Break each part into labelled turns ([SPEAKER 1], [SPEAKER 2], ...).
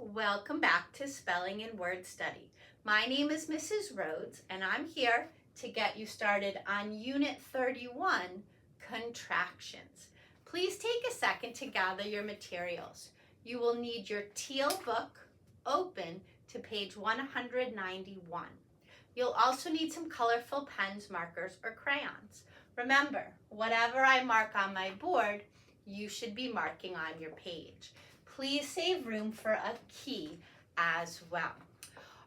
[SPEAKER 1] Welcome back to Spelling and Word Study. My name is Mrs. Rhodes and I'm here to get you started on Unit 31, Contractions. Please take a second to gather your materials. You will need your teal book open to page 191. You'll also need some colorful pens, markers, or crayons. Remember, whatever I mark on my board, you should be marking on your page. Please save room for a key as well.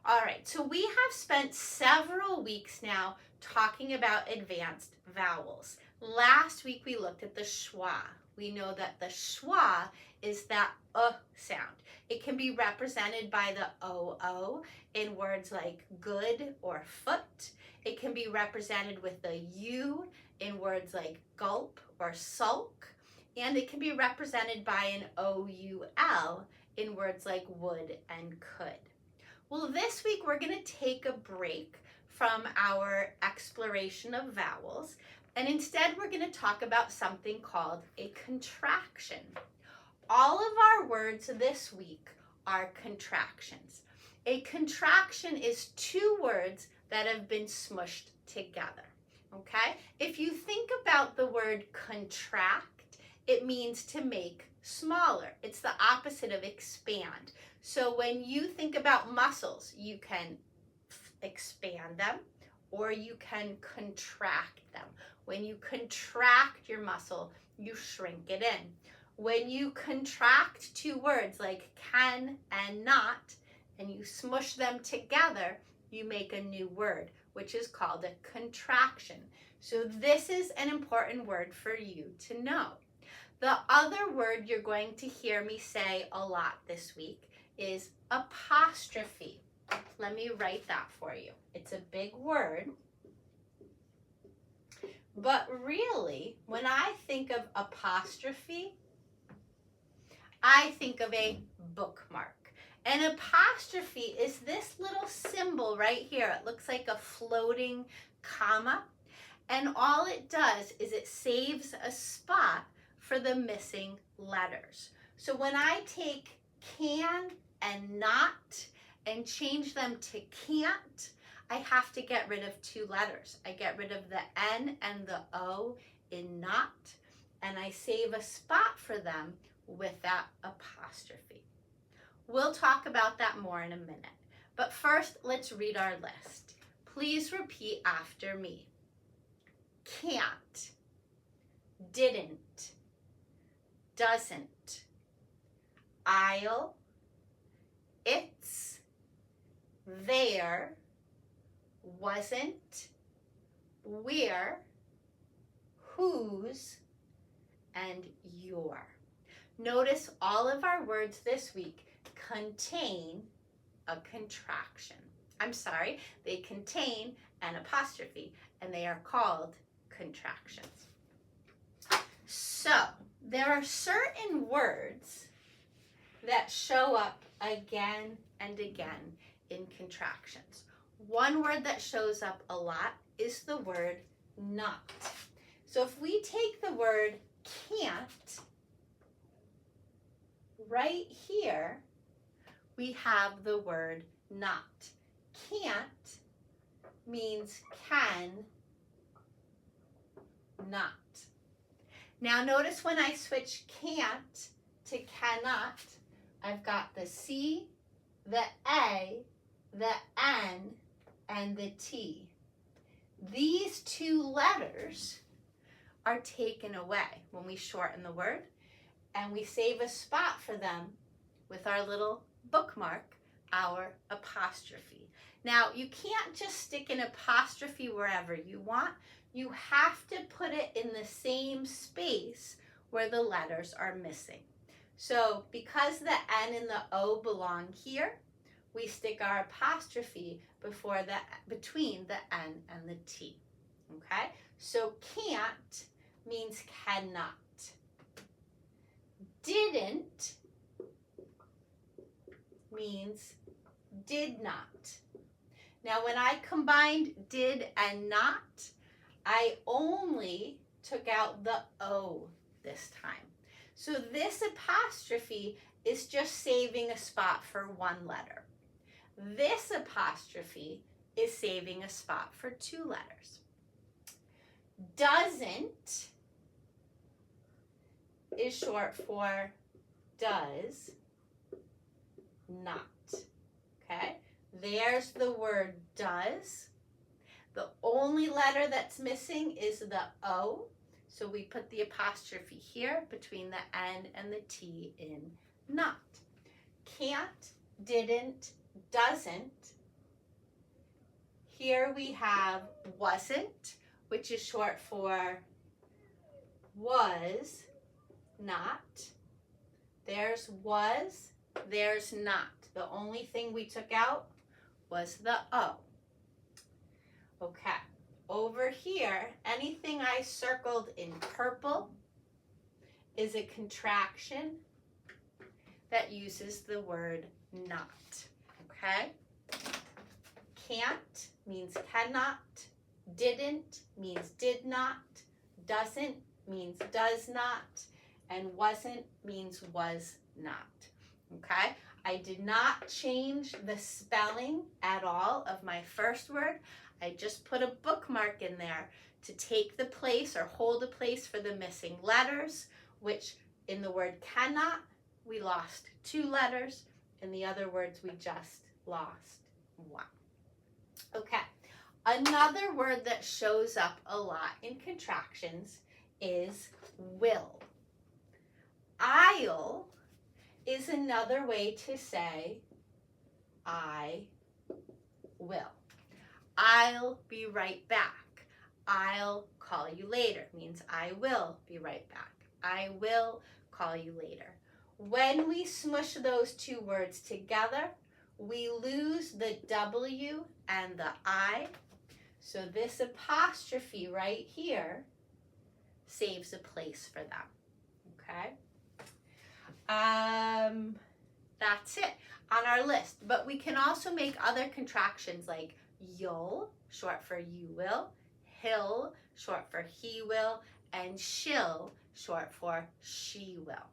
[SPEAKER 1] All right, so we have spent several weeks now talking about advanced vowels. Last week we looked at the schwa. We know that the schwa is that sound. It can be represented by the OO in words like good or foot. It can be represented with the U in words like gulp or sulk. And it can be represented by an OUL in words like would and could. Well, this week we're going to take a break from our exploration of vowels, and instead we're going to talk about something called a contraction. All of our words this week are contractions. A contraction is two words that have been smushed together, okay? If you think about the word contract, it means to make smaller. It's the opposite of expand. So when you think about muscles, you can expand them or you can contract them. When you contract your muscle, you shrink it in. When you contract two words like can and not, and you smush them together, you make a new word, which is called a contraction. So this is an important word for you to know. The other word you're going to hear me say a lot this week is apostrophe. Let me write that for you. It's a big word. But really, when I think of apostrophe, I think of a bookmark. An apostrophe is this little symbol right here. It looks like a floating comma. And all it does is it saves a spot for the missing letters. So when I take can and not and change them to can't, I have to get rid of two letters. I get rid of the N and the O in not, and I save a spot for them with that apostrophe. We'll talk about that more in a minute. But first, let's read our list. Please repeat after me. Can't, didn't, doesn't, I'll, it's, there, wasn't, we're, whose, and your. Notice all of our words this week contain a contraction. They contain an apostrophe, and they are called contractions. So, there are certain words that show up again and again in contractions. One word that shows up a lot is the word not. So if we take the word can't, right here, we have the word not. Can't means can not. Now notice when I switch can't to cannot, I've got the C, the A, the N, and the T. These two letters are taken away when we shorten the word, and we save a spot for them with our little bookmark, our apostrophe. Now, you can't just stick an apostrophe wherever you want. You have to put it in the same space where the letters are missing. So because the N and the O belong here, we stick our apostrophe between the N and the T. Okay? So can't means cannot. Didn't means did not. Now when I combined did and not, I only took out the O this time. So this apostrophe is just saving a spot for one letter. This apostrophe is saving a spot for two letters. Doesn't is short for does not. Okay? There's the word does. The only letter that's missing is the O. So we put the apostrophe here between the N and the T in not. Can't, didn't, doesn't. Here we have wasn't, which is short for was not. There's was, there's not. The only thing we took out was the O. Okay. Over here, anything I circled in purple is a contraction that uses the word not. Okay? Can't means cannot. Didn't means did not. Doesn't means does not. And wasn't means was not. Okay? I did not change the spelling at all of my first word. I just put a bookmark in there to take the place or hold a place for the missing letters, which in the word cannot, we lost 2 letters. In the other words, we just lost 1. Okay, another word that shows up a lot in contractions is will. I'll is another way to say I will. I'll be right back. I'll call you later means I will be right back. I will call you later. When we smush those 2 words together, we lose the W and the I. So this apostrophe right here saves a place for them. Okay? That's it on our list. But we can also make other contractions like you'll, short for you will, he'll, short for he will, and she'll, short for she will.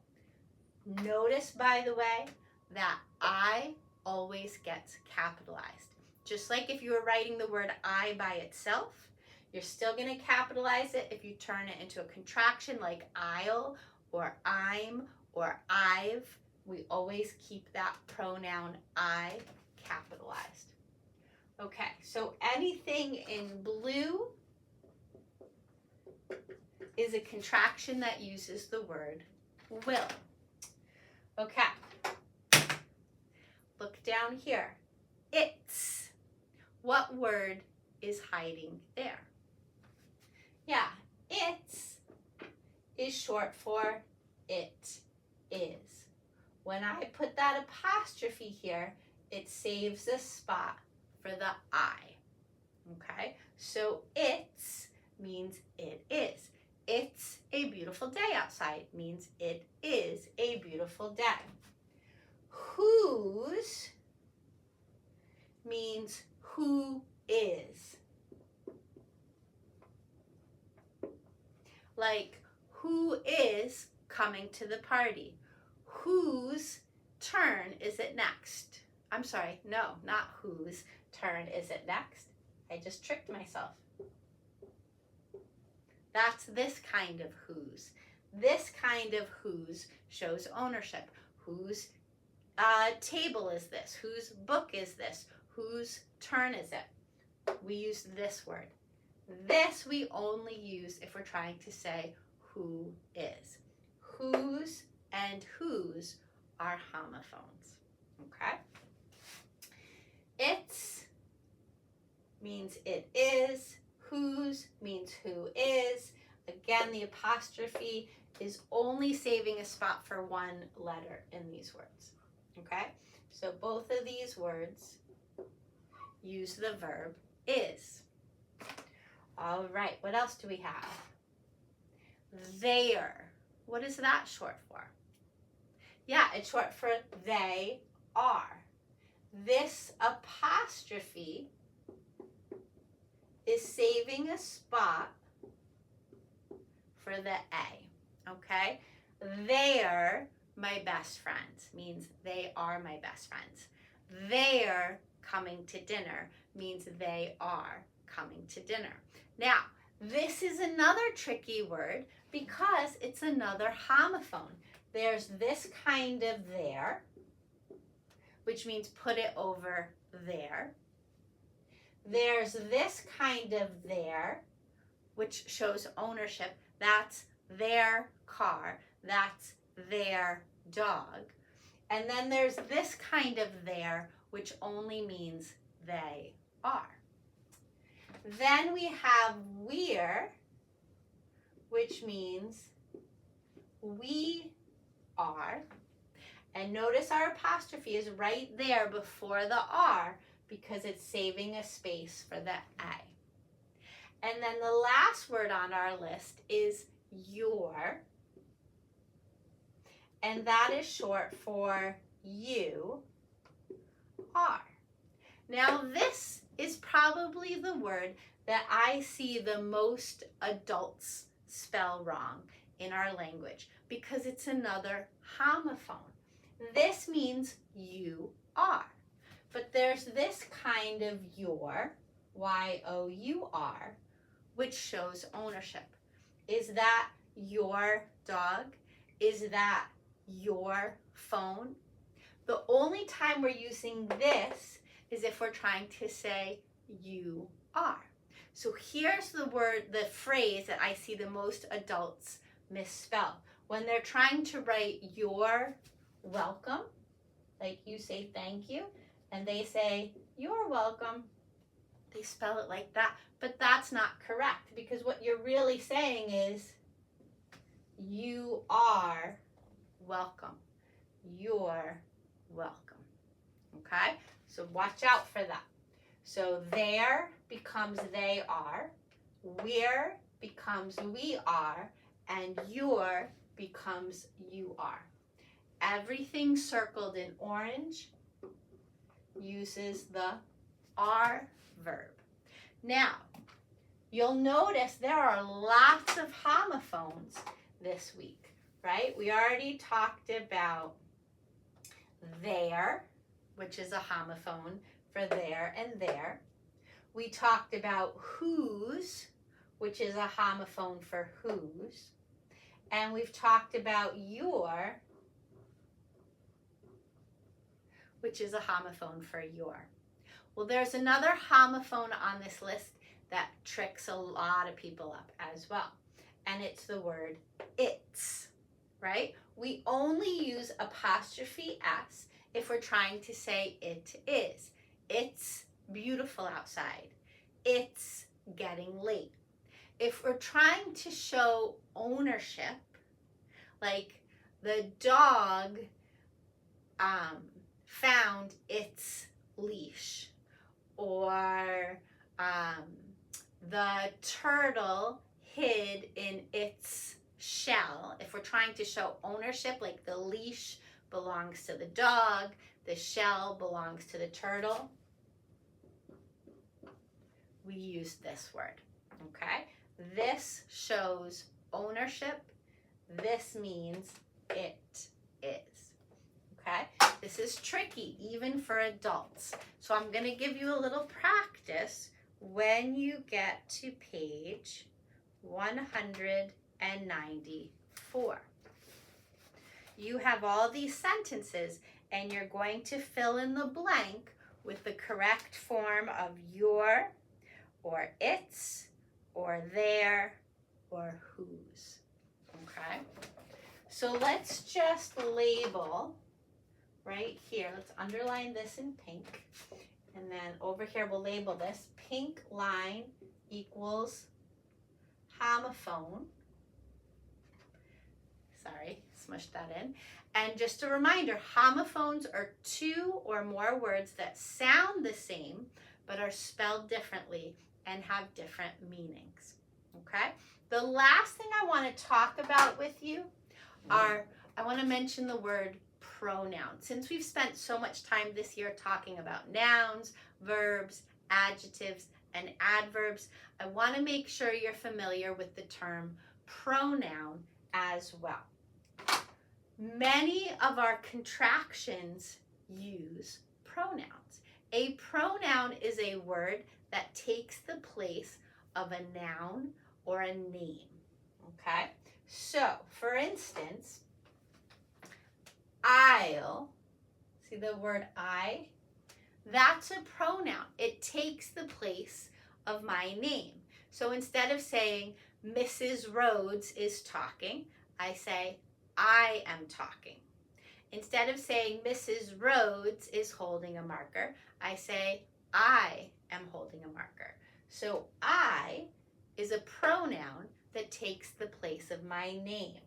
[SPEAKER 1] Notice, by the way, that I always gets capitalized. Just like if you were writing the word I by itself, you're still going to capitalize it if you turn it into a contraction like I'll or I'm or I've. We always keep that pronoun I capitalized. Okay, so anything in blue is a contraction that uses the word will. Okay, look down here. It's. What word is hiding there? Yeah, it's is short for it is. When I put that apostrophe here, it saves a spot for the I. Okay, so it's means it is. It's a beautiful day outside means it is a beautiful day. Whose means who is. Like, who is coming to the party? Whose turn is it next? I'm sorry, no, not whose turn is it next. I just tricked myself. That's this kind of whose. This kind of whose shows ownership. Whose table is this? Whose book is this? Whose turn is it? We use this word. This we only use if we're trying to say who is. Whose and whose are homophones. Okay? It's means it is. Whose means who is. Again, the apostrophe is only saving a spot for one letter in these words. Okay? So both of these words use the verb is. All right, what else do we have? Their. What is that short for? Yeah, it's short for they are. This apostrophe is saving a spot for the A, okay? Their my best friends means they are my best friends. They're coming to dinner means they are coming to dinner. Now, this is another tricky word because it's another homophone. There's this kind of there, which means put it over there. There's this kind of there, which shows ownership. That's their car. That's their dog. And then there's this kind of there, which only means they are. Then we have we're, which means we are. And notice our apostrophe is right there before the R because it's saving a space for the A. And then the last word on our list is your. And that is short for you are. Now this is probably the word that I see the most adults spell wrong in our language because it's another homophone. This means you are. But there's this kind of your, Y-O-U-R, which shows ownership. Is that your dog? Is that your phone? The only time we're using this is if we're trying to say you are. So here's the word, the phrase that I see the most adults misspell. When they're trying to write you're welcome, like you say thank you, and they say you're welcome, they spell it like that. But that's not correct because what you're really saying is you are welcome. You're welcome. Okay? So watch out for that. So there becomes they are, we're becomes we are, and your becomes you are. Everything circled in orange uses the are verb. Now, you'll notice there are lots of homophones this week, right? We already talked about there, which is a homophone for there and there. We talked about whose, which is a homophone for whose. And we've talked about your, which is a homophone for your. Well, there's another homophone on this list that tricks a lot of people up as well. And it's the word it's, right? We only use apostrophe S if we're trying to say it is. It's beautiful outside. It's getting late. If we're trying to show ownership, like the dog found its leash, or the turtle hid in its shell. If we're trying to show ownership, like the leash belongs to the dog, the shell belongs to the turtle, we use this word, okay? This shows ownership. This means it is, okay? This is tricky, even for adults. So I'm going to give you a little practice when you get to page 194. You have all these sentences, and you're going to fill in the blank with the correct form of your, or its, or their, or whose, okay? So let's just label right here. Let's underline this in pink. And then over here we'll label this. Pink line equals homophone. Sorry, smushed that in. And just a reminder, homophones are two or more words that sound the same but are spelled differently and have different meanings. Okay? The last thing I want to talk about with you are, I want to mention the word pronouns. Since we've spent so much time this year talking about nouns, verbs, adjectives, and adverbs, I want to make sure you're familiar with the term pronoun as well. Many of our contractions use pronouns. A pronoun is a word that takes the place of a noun or a name. Okay? So, for instance, I'll, see the word I? That's a pronoun. It takes the place of my name. So instead of saying Mrs. Rhodes is talking, I say I am talking. Instead of saying Mrs. Rhodes is holding a marker, I say I am holding a marker. So I is a pronoun that takes the place of my name.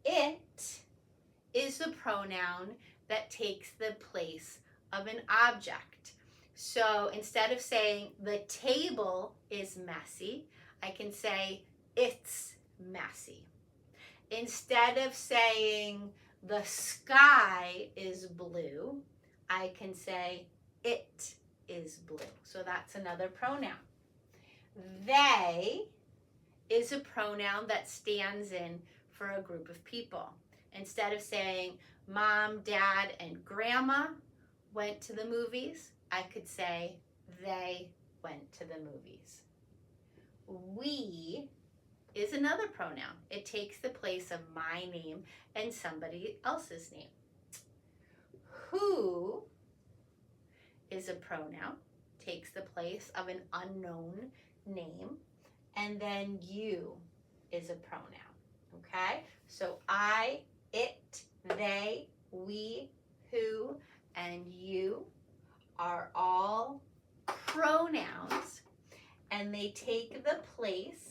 [SPEAKER 1] It is a pronoun that takes the place of an object. So instead of saying the table is messy, I can say it's messy. Instead of saying the sky is blue, I can say it is blue. So that's another pronoun. They is a pronoun that stands in for a group of people. Instead of saying mom, dad, and grandma went to the movies, I could say they went to the movies. We is another pronoun. It takes the place of my name and somebody else's name. Who is a pronoun, takes the place of an unknown name, and then you is a pronoun. Okay? So I, it, they, we, who, and you are all pronouns, and they take the place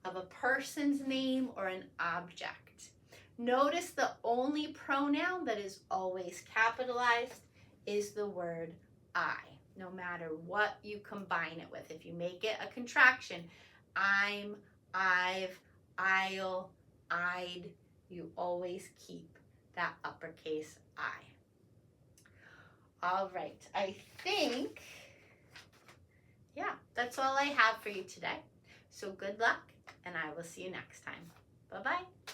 [SPEAKER 1] of a person's name or an object. Notice the only pronoun that is always capitalized is the word I, no matter what you combine it with. If you make it a contraction, I'm, I've, I'll, I'd, you always keep that uppercase I. All right, I think, yeah, that's all I have for you today. So good luck, and I will see you next time. Bye-bye.